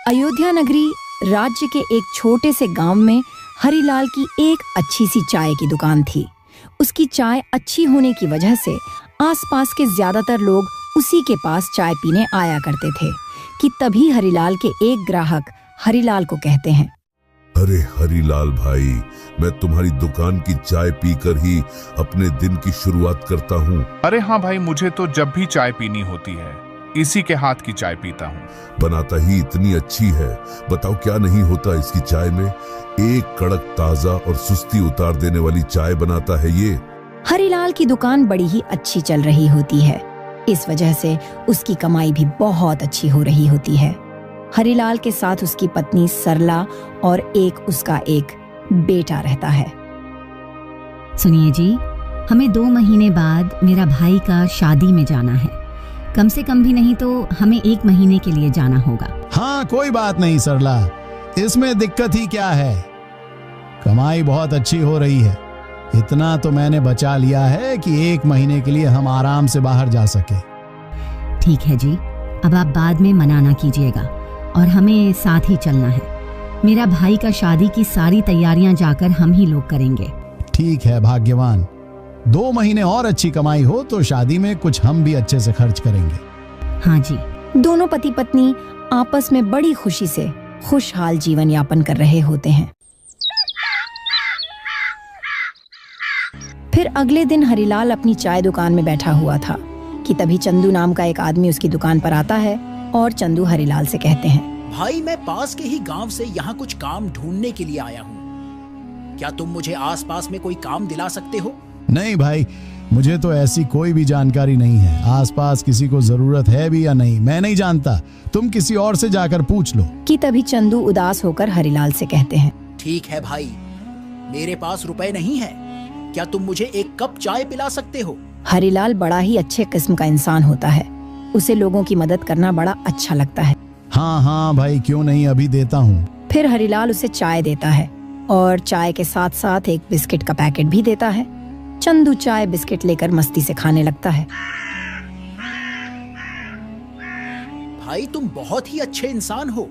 अयोध्या नगरी राज्य के एक छोटे से गांव में हरिलाल की एक अच्छी सी चाय की दुकान थी। उसकी चाय अच्छी होने की वजह से आसपास के ज्यादातर लोग उसी के पास चाय पीने आया करते थे कि तभी हरिलाल के एक ग्राहक हरिलाल को कहते हैं, अरे हरिलाल भाई, मैं तुम्हारी दुकान की चाय पीकर ही अपने दिन की शुरुआत करता हूँ। अरे हाँ भाई, मुझे तो जब भी चाय पीनी होती है इसी के हाथ की चाय पीता हूँ। बनाता ही इतनी अच्छी है, बताओ क्या नहीं होता इसकी चाय में। एक कड़क ताजा और सुस्ती उतार देने वाली चाय बनाता है ये। हरिलाल की दुकान बड़ी ही अच्छी चल रही होती है, इस वजह से उसकी कमाई भी बहुत अच्छी हो रही होती है। हरिलाल के साथ उसकी पत्नी सरला और उसका एक बेटा रहता है। सुनिए जी, हमें 2 महीने बाद मेरा भाई का शादी में जाना है। कम से कम भी नहीं तो हमें 1 महीने के लिए जाना होगा। हाँ, कोई बात नहीं सरला, इसमें दिक्कत ही क्या है। कमाई बहुत अच्छी हो रही है, इतना तो मैंने बचा लिया है कि 1 महीने के लिए हम आराम से बाहर जा सके। ठीक है जी, अब आप बाद में मना ना कीजिएगा और हमें साथ ही चलना है। मेरा भाई का शादी की सारी तैयारियां जाकर हम ही लोग करेंगे। ठीक है भाग्यवान, 2 महीने और अच्छी कमाई हो तो शादी में कुछ हम भी अच्छे से खर्च करेंगे। हाँ जी। दोनों पति पत्नी आपस में बड़ी खुशी से खुशहाल जीवन यापन कर रहे होते हैं। फिर अगले दिन हरिलाल अपनी चाय दुकान में बैठा हुआ था कि तभी चंदू नाम का एक आदमी उसकी दुकान पर आता है और चंदू हरिलाल से कहते हैं, भाई मैं पास के ही गांव से यहाँ कुछ काम ढूंढने के लिए आया हूँ। क्या तुम मुझे आसपास में कोई काम दिला सकते हो? नहीं भाई, मुझे तो ऐसी कोई भी जानकारी नहीं है। आसपास किसी को जरूरत है भी या नहीं मैं नहीं जानता, तुम किसी और से जाकर पूछ लो। कि तभी चंदू उदास होकर हरिलाल से कहते हैं, ठीक है भाई, मेरे पास रुपए नहीं है, क्या तुम मुझे 1 कप चाय पिला सकते हो? हरिलाल बड़ा ही अच्छे किस्म का इंसान होता है, उसे लोगों की मदद करना बड़ा अच्छा लगता है। हाँ हाँ भाई, क्यों नहीं, अभी देता हूँ। फिर हरिलाल उसे चाय देता है और चाय के साथ साथ एक बिस्किट का पैकेट भी देता है। चंदू चाय बिस्किट लेकर मस्ती से खाने लगता है। भाई तुम बहुत ही अच्छे इंसान हो,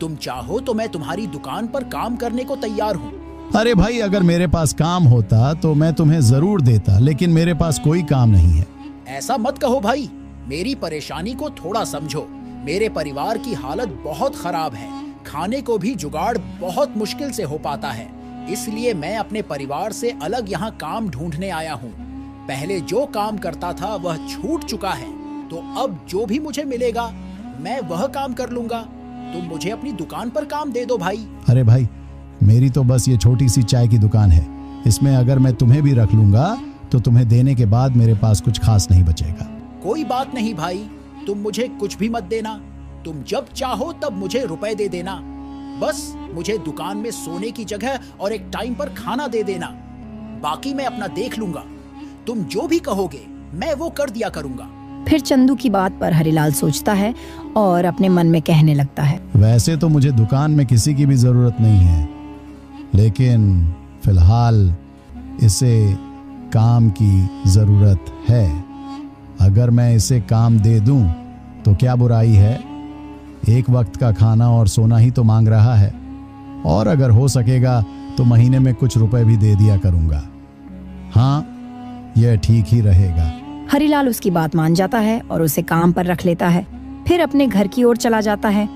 तुम चाहो तो मैं तुम्हारी दुकान पर काम करने को तैयार हूँ। अरे भाई, अगर मेरे पास काम होता तो मैं तुम्हें जरूर देता, लेकिन मेरे पास कोई काम नहीं है। ऐसा मत कहो भाई, मेरी परेशानी को थोड़ा समझो। मेरे परिवार की हालत बहुत खराब है, खाने को भी जुगाड़ बहुत मुश्किल से हो पाता है, इसलिए मैं अपने परिवार से अलग यहाँ काम ढूंढने आया हूँ। पहले जो काम करता था वह छूट चुका है, तो अब जो भी मुझे मिलेगा मैं वह काम कर लूंगा। तुम मुझे अपनी दुकान पर काम दे दो भाई। अरे भाई, मेरी तो बस ये छोटी सी चाय की दुकान है, इसमें अगर मैं तुम्हें भी रख लूंगा तो तुम्हें देने के बाद मेरे पास कुछ खास नहीं बचेगा। कोई बात नहीं भाई, तुम मुझे कुछ भी मत देना, तुम जब चाहो तब मुझे रुपए दे देना। बस मुझे दुकान में सोने की जगह और एक टाइम पर खाना दे देना, बाकी मैं अपना देख लूंगा। तुम जो भी कहोगे मैं वो कर दिया करूंगा। फिर चंदू की बात पर हरिलाल सोचता है और अपने मन में कहने लगता है, वैसे तो मुझे दुकान में किसी की भी जरूरत नहीं है, लेकिन फिलहाल इसे काम की जरूरत है। अगर मैं इसे काम दे दूं तो क्या बुराई है, एक वक्त का खाना और सोना ही तो मांग रहा है, और अगर हो सकेगा तो महीने में कुछ रुपए भी दे दिया करूंगा। हाँ, यह ठीक ही रहेगा। हरिलाल उसकी बात मान जाता है और उसे काम पर रख लेता है। फिर अपने घर की ओर चला जाता है।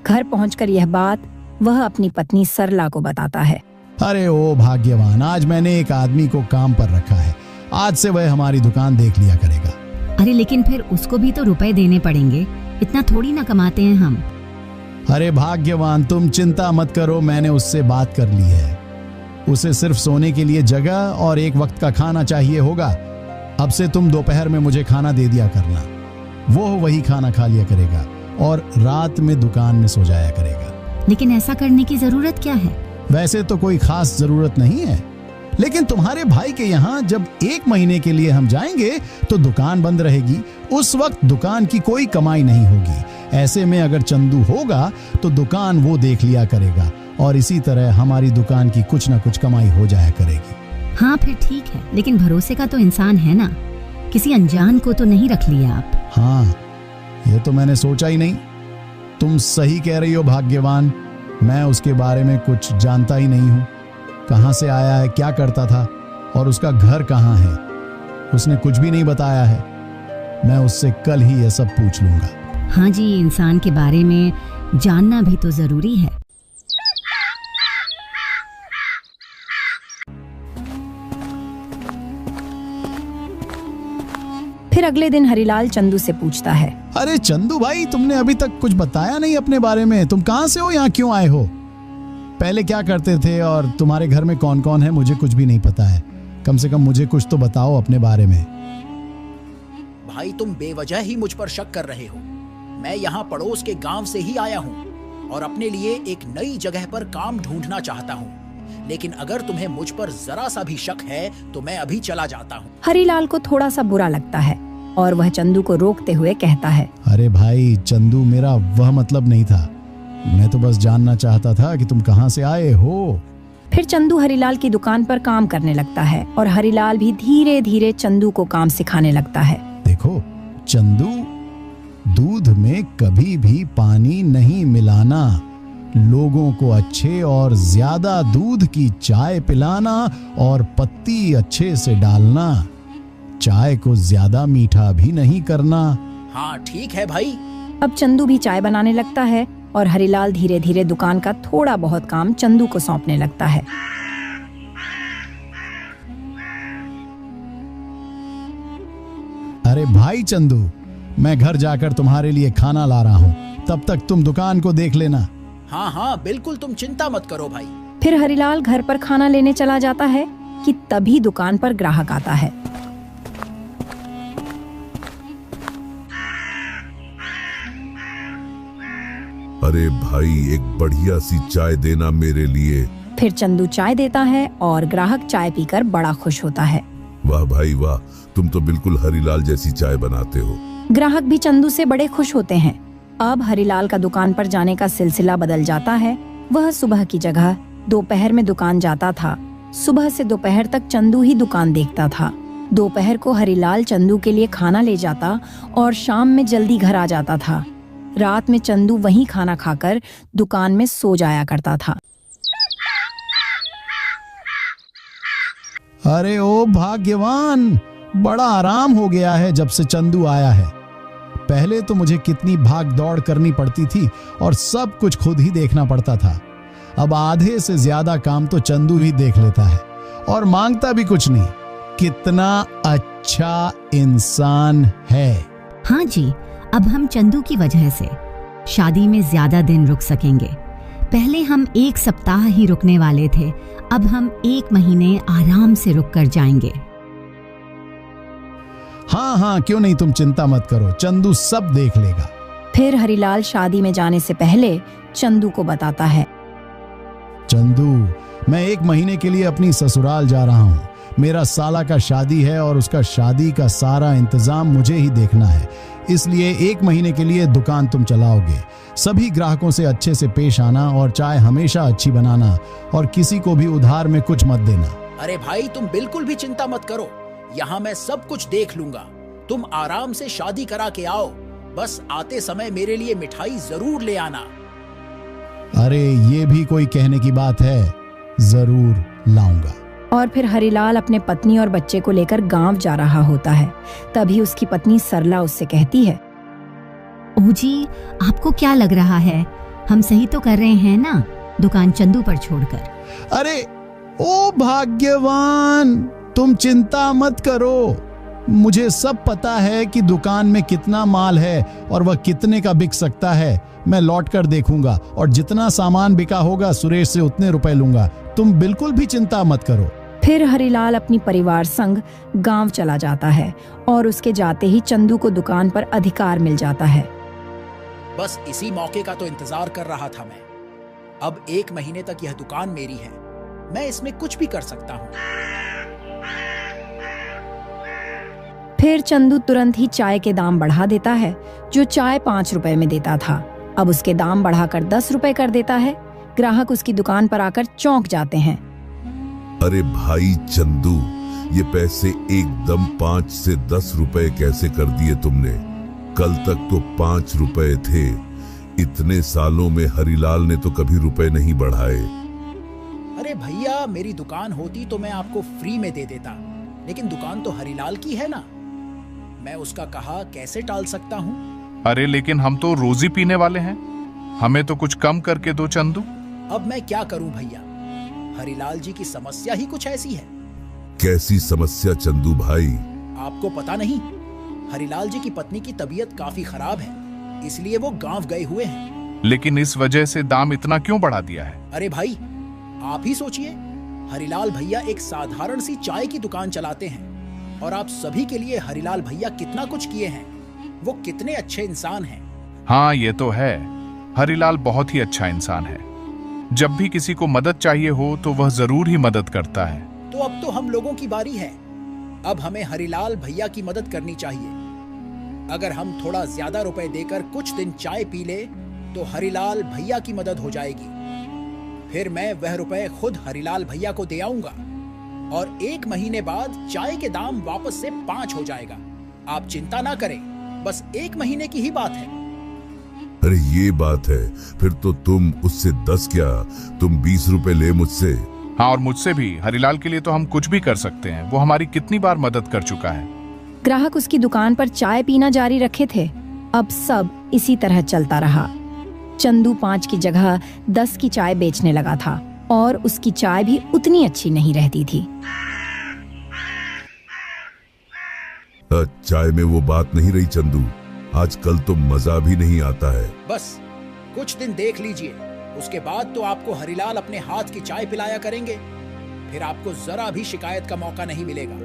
घर पहुंचकर यह बात वह अपनी पत्नी सरला को बताता है। अरे ओ भाग्यवान, आज मैंने एक आदमी को काम पर रखा है, आज से वह हमारी दुकान देख लिया करेगा। अरे लेकिन फिर उसको भी तो रुपए देने पड़ेंगे, इतना थोड़ी ना कमाते हैं हम। अरे भाग्यवान, तुम चिंता मत करो, मैंने उससे बात कर ली है। उसे सिर्फ सोने के लिए जगह और एक वक्त का खाना चाहिए होगा। अब से तुम दोपहर में मुझे खाना दे दिया करना, वो वही खाना खा लिया करेगा और रात में दुकान में सो जाया करेगा। लेकिन ऐसा करने की जरूरत क्या है? वैसे तो कोई खास जरूरत नहीं है, लेकिन तुम्हारे भाई के यहाँ जब 1 महीने के लिए हम जाएंगे तो दुकान बंद रहेगी, उस वक्त दुकान की कोई कमाई नहीं होगी। ऐसे में अगर चंदू होगा तो दुकान वो देख लिया करेगा और इसी तरह हमारी दुकान की कुछ न कुछ कमाई हो जाया करेगी। हाँ फिर ठीक है, लेकिन भरोसे का तो इंसान है ना, किसी अनजान को तो नहीं रख लिया आप? हाँ, ये तो मैंने सोचा ही नहीं। तुम सही कह रही हो भाग्यवान, मैं उसके बारे में कुछ जानता ही नहीं हूँ। कहाँ से आया है, क्या करता था और उसका घर कहाँ है, उसने कुछ भी नहीं बताया है। मैं उससे कल ही ये सब पूछ लूंगा। हाँ जी, इंसान के बारे में जानना भी तो जरूरी है। फिर अगले दिन हरिलाल चंदू से पूछता है, अरे चंदू भाई, तुमने अभी तक कुछ बताया नहीं अपने बारे में। तुम कहाँ से हो, यहाँ क्यों आए हो, पहले क्या करते थे और तुम्हारे घर में कौन कौन है? मुझे कुछ भी नहीं पता है। कम से कम मुझे कुछ तो बताओ अपने बारे में। भाई तुम बेवजह ही मुझ पर शक कर रहे हो। मैं यहाँ पड़ोस के गांव से ही आया हूँ और अपने लिए एक नई जगह पर काम ढूंढना चाहता हूँ। लेकिन अगर तुम्हें मुझ पर जरा सा भी शक है तो मैं अभी चला जाता हूँ। हरिलाल को थोड़ा सा बुरा लगता है और वह चंदू को रोकते हुए कहता है, अरे भाई चंदू, मेरा वह मतलब नहीं था। मैं तो बस जानना चाहता था कि तुम कहाँ से आए हो। फिर चंदू हरिलाल की दुकान पर काम करने लगता है और हरिलाल भी धीरे धीरे चंदू को काम सिखाने लगता है। देखो चंदू, दूध में कभी भी पानी नहीं मिलाना, लोगों को अच्छे और ज्यादा दूध की चाय पिलाना और पत्ती अच्छे से डालना, चाय को ज्यादा मीठा भी नहीं करना। हाँ ठीक है भाई। अब चंदू भी चाय बनाने लगता है और हरिलाल धीरे धीरे दुकान का थोड़ा बहुत काम चंदू को सौंपने लगता है। अरे भाई चंदू, मैं घर जाकर तुम्हारे लिए खाना ला रहा हूँ, तब तक तुम दुकान को देख लेना। हाँ हाँ बिल्कुल, तुम चिंता मत करो भाई। फिर हरिलाल घर पर खाना लेने चला जाता है कि तभी दुकान पर ग्राहक आता है। अरे भाई, एक बढ़िया सी चाय देना मेरे लिए। फिर चंदू चाय देता है और ग्राहक चाय पीकर बड़ा खुश होता है। वाह भाई वाह, तुम तो बिल्कुल हरिलाल जैसी चाय बनाते हो। ग्राहक भी चंदू से बड़े खुश होते हैं। अब हरिलाल का दुकान पर जाने का सिलसिला बदल जाता है। वह सुबह की जगह दोपहर में दुकान जाता था। सुबह से दोपहर तक चंदू ही दुकान देखता था। दोपहर को हरिलाल चंदू के लिए खाना ले जाता और शाम में जल्दी घर आ जाता था। रात में चंदू वहीं खाना खाकर दुकान में सो जाया करता था। अरे ओ भाग्यवान, बड़ा आराम हो गया है जब से चंदू आया है। पहले तो मुझे कितनी भाग दौड़ करनी पड़ती थी और सब कुछ खुद ही देखना पड़ता था। अब आधे से ज्यादा काम तो चंदू ही देख लेता है और मांगता भी कुछ नहीं। कितना अच्छा इंसान है। हाँ जी, अब हम चंदू की वजह से शादी में ज्यादा दिन रुक सकेंगे। पहले हम 1 सप्ताह ही रुकने वाले थे, अब हम 1 महीने आराम से रुक कर जाएंगे। हाँ हाँ, क्यों नहीं, तुम चिंता मत करो, चंदू सब देख लेगा। फिर हरिलाल शादी में जाने से पहले चंदू को बताता है, चंदू, मैं 1 महीने के लिए अपनी ससुराल जा रहा हूँ। मेरा साला का शादी है और उसका शादी का सारा इंतजाम मुझे ही देखना है, इसलिए 1 महीने के लिए दुकान तुम चलाओगे। सभी ग्राहकों से अच्छे से पेश आना और चाय हमेशा अच्छी बनाना और किसी को भी उधार में कुछ मत देना। अरे भाई तुम बिल्कुल भी चिंता मत करो, यहाँ मैं सब कुछ देख लूंगा। तुम आराम से शादी करा के आओ, बस आते समय मेरे लिए मिठाई जरूर ले आना। अरे ये भी कोई कहने की बात है, जरूर लाऊंगा। और फिर हरिलाल अपने पत्नी और बच्चे को लेकर गांव जा रहा होता है। तभी उसकी पत्नी सरला उससे कहती है, ओह जी, आपको क्या लग रहा है, हम सही तो कर रहे हैं ना दुकान चंदू पर छोड़कर? अरे ओ भाग्यवान, तुम चिंता मत करो, मुझे सब पता है कि दुकान में कितना माल है और वह कितने का बिक सकता है। मैं लौट कर देखूंगा और जितना सामान बिका होगा सुरेश से उतने रुपए लूंगा। तुम बिल्कुल भी चिंता मत करो। फिर हरिलाल अपनी परिवार संग गांव चला जाता है और उसके जाते ही चंदू को दुकान पर अधिकार मिल जाता है। बस इसी मौके का तो इंतजार कर रहा था मैं। अब 1 महीने तक यह दुकान मेरी है, मैं इसमें कुछ भी कर सकता हूँ। फिर चंदू तुरंत ही चाय के दाम बढ़ा देता है। जो चाय 5 रुपए में देता था, अब उसके दाम बढ़ाकर 10 रुपए कर देता है। ग्राहक उसकी दुकान पर आकर चौंक जाते हैं। अरे भाई चंदू, ये पैसे एकदम 5 से 10 रुपए कैसे कर दिए तुमने? कल तक तो 5 रुपए थे। इतने सालों में हरिलाल ने तो कभी रुपए नहीं बढ़ाए। अरे भैया, मेरी दुकान होती तो मैं आपको फ्री में दे देता, लेकिन दुकान तो हरिलाल की है ना। मैं उसका कहा कैसे टाल सकता हूँ? अरे लेकिन हम तो रोजी पीने वाले हैं, हमें तो कुछ कम करके दो चंदू। अब मैं क्या करूं भैया, हरिलाल जी की समस्या ही कुछ ऐसी है। कैसी समस्या चंदू भाई? आपको पता नहीं, हरिलाल जी की पत्नी की तबीयत काफी खराब है, इसलिए वो गांव गए हुए हैं। लेकिन इस वजह से दाम इतना क्यों बढ़ा दिया है? अरे भाई, आप ही सोचिए, हरिलाल भैया एक साधारण सी चाय की दुकान चलाते हैं और आप सभी के लिए हरिलाल भैया कितना कुछ किए हैं। वो कितने अच्छे इंसान हैं। हाँ ये तो है, हरिलाल बहुत ही अच्छा इंसान है। जब भी किसी को मदद चाहिए हो तो वह जरूर ही मदद करता है। तो अब तो हम लोगों की बारी है। अब हमें हरिलाल भैया की मदद करनी चाहिए। अगर हम थोड़ा ज्यादा रुपए देकर कुछ दिन चाय पी ले तो हरिलाल भैया की मदद हो जाएगी। फिर मैं वह रुपए खुद हरिलाल भैया को दे आऊंगा और 1 महीने बाद चाय के दाम वापस से 5 हो जाएगा। आप चिंता ना करें, बस 1 महीने की ही बात है। अरे ये बात है, फिर तो तुम उससे 10 क्या, तुम 20 रुपए ले मुझसे। हाँ, और मुझसे भी। हरिलाल के लिए तो हम कुछ भी कर सकते हैं, वो हमारी कितनी बार मदद कर चुका है। ग्राहक उसकी दुकान पर चाय पीना जारी रखे थे। अब सब इसी तरह चलता रहा। चंदू 5 की जगह 10 की चाय बेचने लगा था और उसकी चाय भी उतनी अच्छी नहीं रहती थी। चाय में वो बात नहीं रही चंदू, आजकल तो मजा भी नहीं आता है। बस कुछ दिन देख लीजिए, उसके बाद तो आपको हरिलाल अपने हाथ की चाय पिलाया करेंगे। फिर आपको जरा भी शिकायत का मौका नहीं मिलेगा।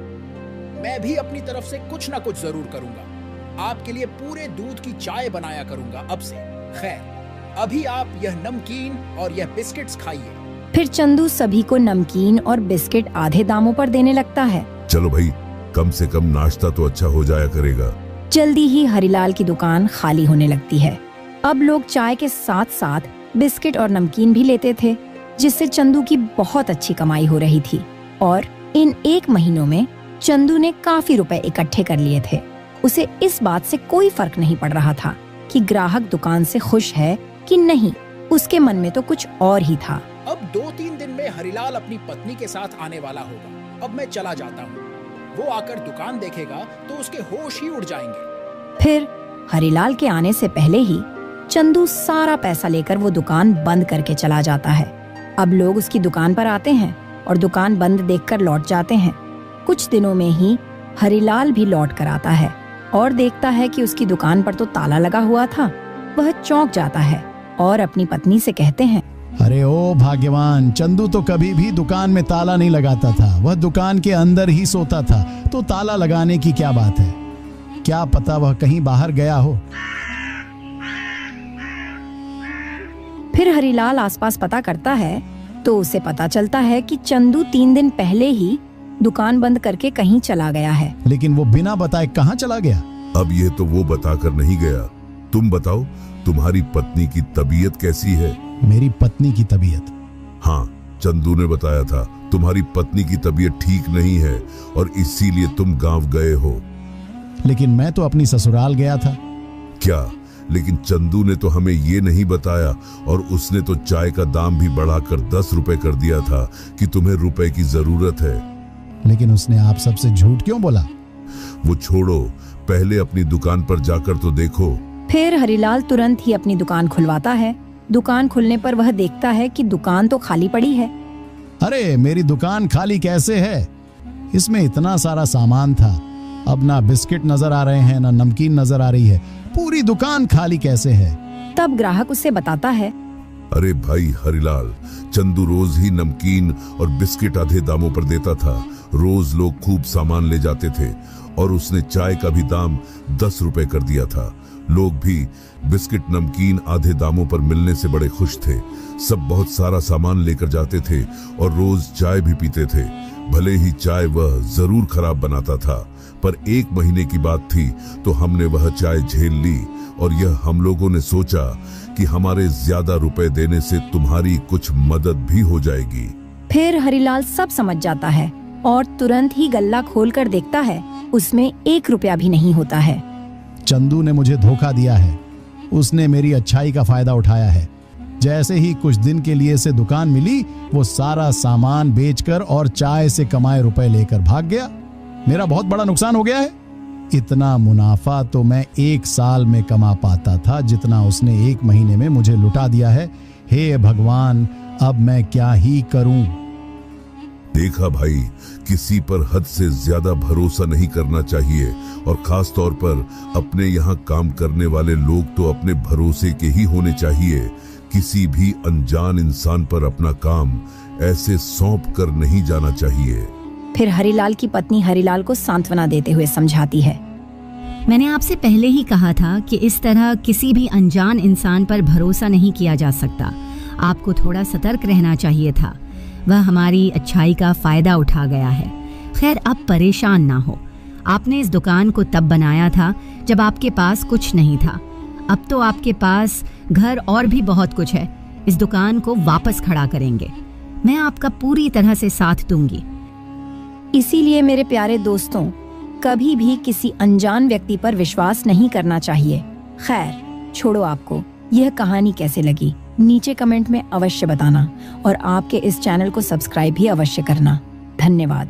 मैं भी अपनी तरफ से कुछ ना कुछ जरूर करूंगा। आपके लिए पूरे दूध की चाय बनाया करूंगा अब से। खैर, अभी आप यह नमकीन और यह बिस्किट्स खाइए। फिर चंदू सभी को नमकीन और बिस्किट आधे दामों पर देने लगता है। चलो भाई, कम से कम नाश्ता तो अच्छा हो जाया करेगा। जल्दी ही हरिलाल की दुकान खाली होने लगती है। अब लोग चाय के साथ साथ बिस्किट और नमकीन भी लेते थे, जिससे चंदू की बहुत अच्छी कमाई हो रही थी। और इन 1 महीनों में चंदू ने काफी रुपए इकट्ठे कर लिए थे। उसे इस बात से कोई फर्क नहीं पड़ रहा था कि ग्राहक दुकान से खुश है कि नहीं। उसके मन में तो कुछ और ही था। अब 2-3 दिन में हरिलाल अपनी पत्नी के साथ आने वाला होगा। अब मैं चला जाता हूँ। वो आकर दुकान देखेगा तो उसके होश ही उड़ जाएंगे। फिर हरिलाल के आने से पहले ही चंदू सारा पैसा लेकर वो दुकान बंद करके चला जाता है। अब लोग उसकी दुकान पर आते हैं और दुकान बंद देखकर लौट जाते हैं। कुछ दिनों में ही हरिलाल भी लौट कर आता है और देखता है कि उसकी दुकान पर तो ताला लगा हुआ था। वह चौंक जाता है और अपनी पत्नी से कहते हैं, अरे ओ भाग्यवान, चंदू तो कभी भी दुकान में ताला नहीं लगाता था। वह दुकान के अंदर ही सोता था, तो ताला लगाने की क्या बात है? क्या पता वह कहीं बाहर गया हो। फिर हरिलाल आसपास पता करता है तो उसे पता चलता है कि चंदू 3 दिन पहले ही दुकान बंद करके कहीं चला गया है। लेकिन वो बिना बताए कहाँ चला गया? अब ये तो वो बताकर नहीं गया। तुम बताओ, तुम्हारी पत्नी की तबीयत कैसी है? मेरी पत्नी की तबीयत? हाँ, चंदू ने बताया था तुम्हारी पत्नी की तबीयत ठीक नहीं है और इसीलिए तुम गांव गए हो। लेकिन मैं तो अपनी ससुराल गया था। क्या? लेकिन चंदू ने तो हमें ये नहीं बताया और उसने तो चाय का दाम भी बढ़ाकर 10 रुपए कर दिया था कि तुम्हें रुपए की जरूरत है। लेकिन उसने आप सबसे झूठ क्यों बोला? वो छोड़ो, पहले अपनी दुकान पर जाकर तो देखो। फिर हरिलाल तुरंत ही अपनी दुकान खुलवाता है। दुकान खुलने पर वह देखता है कि दुकान तो खाली पड़ी है। अरे मेरी दुकान खाली कैसे है? इसमें इतना सारा सामान था। अब ना बिस्किट नजर आ रहे हैं, ना नमकीन नजर आ रही है। पूरी दुकान खाली कैसे है? तब ग्राहक उसे बताता है, अरे भाई हरिलाल, चंदू रोज ही नमकीन और बिस्किट आधे दामों पर देता था। रोज लोग खूब सामान ले जाते थे और उसने चाय का भी दाम 10 रुपए कर दिया था। लोग भी बिस्किट नमकीन आधे दामों पर मिलने से बड़े खुश थे। सब बहुत सारा सामान लेकर जाते थे और रोज चाय भी पीते थे। भले ही चाय वह जरूर खराब बनाता था, पर 1 महीने की बात थी तो हमने वह चाय झेल ली और यह हम लोगों ने सोचा कि हमारे ज्यादा रुपए देने से तुम्हारी कुछ मदद भी हो जाएगी। फिर हरिलाल सब समझ जाता है और तुरंत ही गल्ला खोलकर देखता है उसमें 1 रुपया भी नहीं होता है। चंदू ने मुझे धोखा दिया है। उसने मेरी अच्छाई का फायदा उठाया है। जैसे ही कुछ दिन के लिए से दुकान मिली, वो सारा सामान बेचकर और चाय से कमाए रुपए लेकर भाग गया। मेरा बहुत बड़ा नुकसान हो गया है। इतना मुनाफा तो मैं 1 साल में कमा पाता था, जितना उसने 1 महीने में मुझे लुटा दिया है। हे भगवान, अब मैं क्या ही करूं? देखा भाई, किसी पर हद से ज्यादा भरोसा नहीं करना चाहिए, और खास तौर पर अपने यहाँ काम करने वाले लोग तो अपने भरोसे के ही होने चाहिए। किसी भी अनजान इंसान पर अपना काम ऐसे सौंप कर नहीं जाना चाहिए। फिर हरिलाल की पत्नी हरिलाल को सांत्वना देते हुए समझाती है। मैंने आपसे पहले ही कहा था कि इस तरह किसी भी अनजान इंसान पर भरोसा नहीं किया जा सकता। आपको थोड़ा सतर्क रहना चाहिए था। वह हमारी अच्छाई का फायदा उठा गया है। खैर, अब परेशान ना हो। आपने इस दुकान को तब बनाया था जब आपके पास कुछ नहीं था। अब तो आपके पास घर और भी बहुत कुछ है। इस दुकान को वापस खड़ा करेंगे। मैं आपका पूरी तरह से साथ दूंगी। इसीलिए मेरे प्यारे दोस्तों, कभी भी किसी अनजान व्यक्ति पर विश्वास नहीं करना चाहिए। खैर, छोड़ो, आपको यह कहानी कैसे लगी नीचे कमेंट में अवश्य बताना, और आपके इस चैनल को सब्सक्राइब भी अवश्य करना। धन्यवाद।